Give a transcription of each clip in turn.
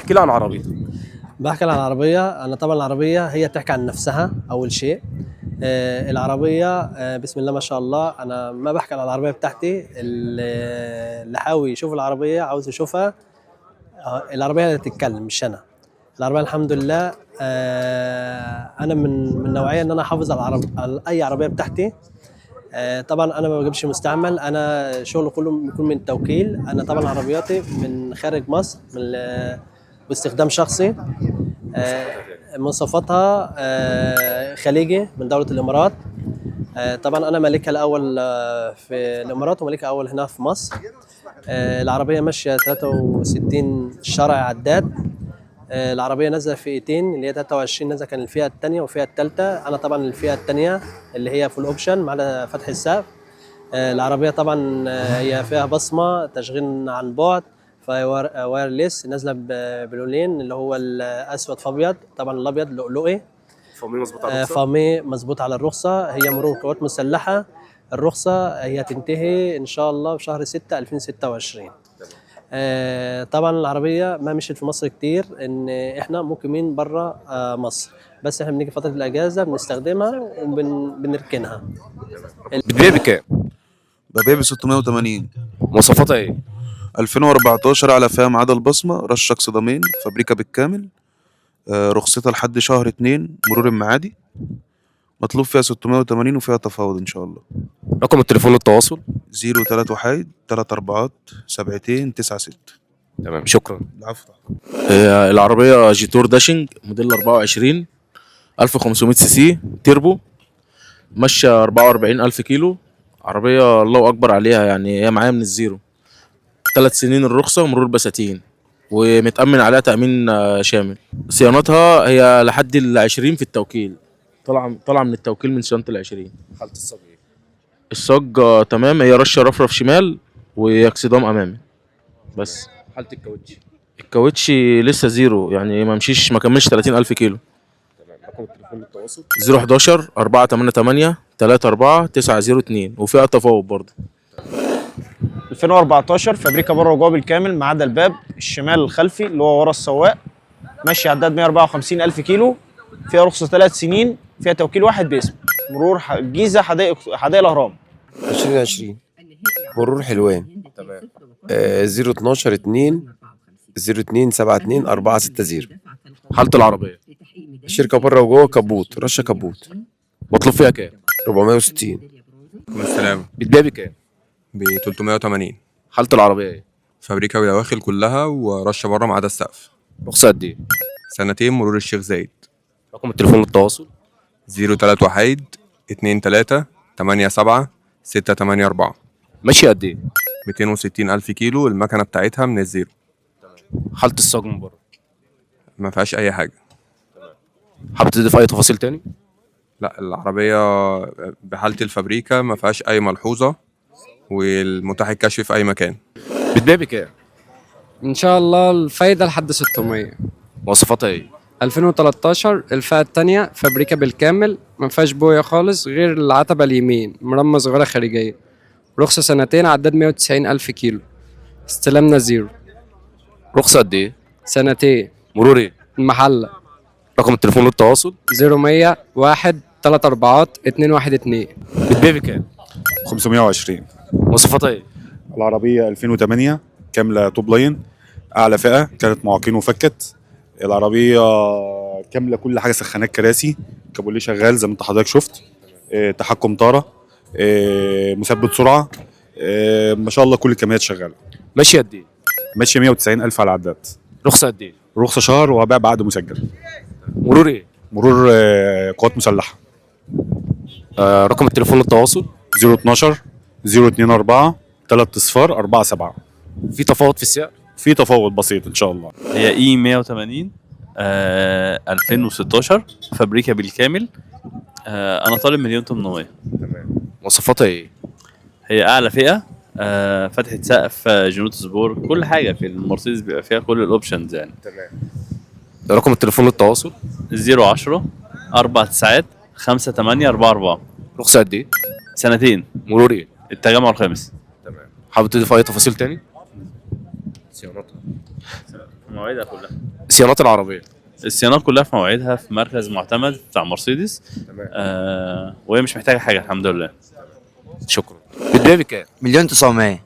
احكي لي عن عربيتك. بحكي عن العربية. أنا طبعا العربية هي تحكي عن نفسها أول شيء. العربية بسم الله ما شاء الله. أنا ما بحكي عن العربية بتاعتي، اللي حاوي يشوف العربية عاوز يشوفها. العربية اللي تتكلم مش أنا. العربية الحمد لله. أنا من نوعية إن أنا أحافظ على أي عربية بتاعتي. طبعا أنا ما بجيبش مستعمل، أنا شغل كله بيكون من التوكيل. أنا طبعا عربياتي من خارج مصر باستخدام شخصي. مواصفاتها خليجي من دولة الإمارات. طبعا أنا مالكها الأول في الإمارات ومالكها أول هنا في مصر. العربية ماشية 63 شرع عداد. العربية نازلة فئتين، اللي هي 23 نازلة كان الفئة الثانية والفئة الثالثة. أنا طبعا الفئة الثانية اللي هي فول أوبشن مع فتح السقف. العربية طبعا هي فيها بصمة تشغيل عن بعد، وايرلس، نازلة بلونين اللي هو الأسود في أبيض. طبعا الأبيض لؤلؤي. فامي مظبوط على الرخصه. فامي مظبوط على الرخصة. هي مرور قوات مسلحة. الرخصة هي تنتهي إن شاء الله بشهر 6 2026. طبعا العربية ما مشيت في مصر كتير، إن إحنا مقيمين برا مصر، بس إحنا بنيجي فترة الأجازة بنستخدمها وبنركنها. بتبيع بكام؟ ببيع ب 680. مواصفاتها ايه؟ 2014 على فئة ما عدا البصمة، رشك صدامين، فابريكا بالكامل. رخصتها لحد شهر 2 مرور المعادي. مطلوب فيها 680 وفيها تفاوض إن شاء الله. رقم التليفون للتواصل. 03 1 3 4 7 9 6. تمام، شكرا. العفو. العربية جيتور داشنج موديل 24 1500 سي سي تيربو، ماشية 44,000 كيلو. عربية الله أكبر عليها، يعني هي معايا من الزيرو. 3 سنين الرخصة ومرور بساتين، ومتأمن عليها تأمين شامل. صيانتها هي لحد 20 في التوكيل، طالعة من التوكيل من صيانة 20. حالة الصاج ايه؟ الصاج تمام، هي رشة رفرف شمال واكسدام أمامي بس. حالة الكاوتش. الكاوتشي لسه زيرو، يعني ما كملش 30,000 كيلو. تمام، رقم التليفون للتواصل. 011 488 34 902، وفيها تفاوض برضه. 2014 فابريكا بره وجوه بالكامل ما عدا الباب الشمال الخلفي اللي هو ورا السواق. ماشي عداد 154,000 كيلو. فيها رخصة 3 سنين. فيها توكيل واحد باسم مرور الجيزة حدائق الأهرام. 2020 مرور حلوان. تمام. 012 2 02 72 460. حالة العربية الشركة بره وجوه كبوت، رشة كبوت. مطلوب فيها كام؟ 460. السلام. بتبيع بكام؟ ب 380. حالة العربية ايه؟ فابريكا ودواخل كلها ورشه بره ما عدا السقف. رخصة قد ايه؟ سنتين مرور الشيخ زايد. رقم التليفون للتواصل. 03 1 2 3 8 7 6 8 4. ماشية قد ايه؟ 260,000 كيلو. المكنة بتاعتها من الزيرو. حالة الصاج من بره. ما فيهاش أي حاجة. حابب تضيف أي تفاصيل تاني؟ لا، العربية بحالة الفابريكا ما فيهاش أي ملحوظة، والمتاح الكشف في أي مكان. بتبيع بكام؟ ان شاء الله الفايدة لحد 600. مواصفاتها ايه؟ 2013 الفئة التانية فابريكا بالكامل، ما فيهاش بويا خالص غير العتبة اليمين، مرمى صغيرة خارجية. رخصة سنتين عداد 190,000 كيلو. استلمنا زيرو. رخصة قد ايه؟ سنتين. مرور ايه؟ المحلة. رقم التليفون للتواصل. 0100 1 3 4 2 1 2. بتبيع بكام؟ 520. مواصفاتها ايه؟ العربية 2008 كاملة توب لاين، أعلى فئة، كانت معاقين وفكت. العربية كاملة كل حاجة، سخانات، كراسي، كابوليه شغال زي ما انت حضرتك شفت. تحكم طارة، مثبت سرعة. ما شاء الله كل الكاميرات شغالة. ماشية قد ايه؟ ماشية 190,000 على العداد. رخصة قد ايه؟ رخصة شهر وهبيع بعقد مسجل. مرور ايه؟ مرور قوات مسلحة. رقم التليفون للتواصل. 012 024 3 صفار 47. في تفاوض في السعر؟ في تفاوض بسيط ان شاء الله. هي اي 180 2016 فابريكا بالكامل. انا طالب 1,800,000. تمام. مواصفاتها ايه؟ هي اعلى فئه. فتحه سقف، جنوط سبور، كل حاجه في المرسيدس بيبقى فيها كل الاوبشنز يعني. تمام. رقم التليفون للتواصل. 010 4 9 5 8 4 4. رخصة قد ايه؟ سنتين. مرور ايه؟ التجمع الخامس. تمام. حابب تضيف اي تفاصيل تاني؟ صيانتها مواعيدها كلها. صيانات العربيه. الصيانات كلها في مواعيدها في مركز معتمد بتاع مرسيدس. تمام. وهي مش محتاجه حاجه الحمد لله. شكرا. بتبيع بكام؟ 1.900.000.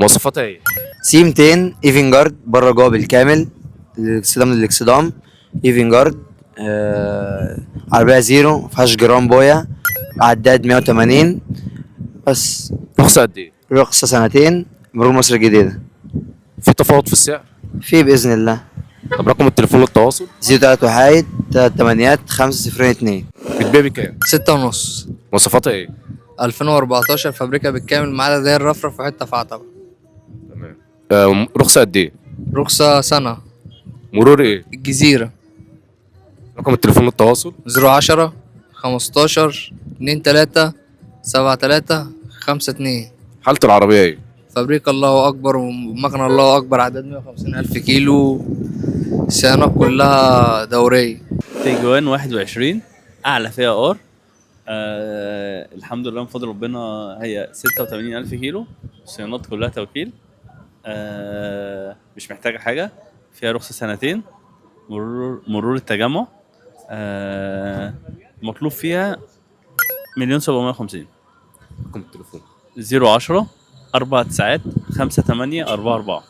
مواصفاتها ايه؟ سي 200 ايفن جارد بره جوه بالكامل، الاكسدام للاكسدام ايفن جارد. عربية زيرو مفيهاش جرام بويا، عداد 180 بس. رخصه قد ايه؟ رخصة سنتين، مرور مصر الجديدة. في تفاوض في السعر؟ في بإذن الله. طب رقم التليفون للتواصل؟ 03 3 502. بتبيع بكام؟ 6.5. مواصفاتها ايه؟ 2014 فابريكا بالكامل ما عدا زي الرفرف وحته فعطبه. تمام. رخصه قد ايه؟ رخصه سنه. مرور ايه؟ الجزيره. رقم التليفون للتواصل؟ 010 15 23 73 52. حاله العربيه ايه؟ فابريكا الله اكبر ومكنه الله اكبر، عدد 150,000 كيلو، الصيانات كلها دوريه. تيجوان 21 اعلى فيها ار. الحمد لله من فضل ربنا هي 86,000 كيلو، الصيانات كلها توكيل. مش محتاجه حاجه، فيها رخصه سنتين، مرور التجمع. مطلوب فيها 1,750,000. رقم التليفون 010 4 9 5 8 4 4.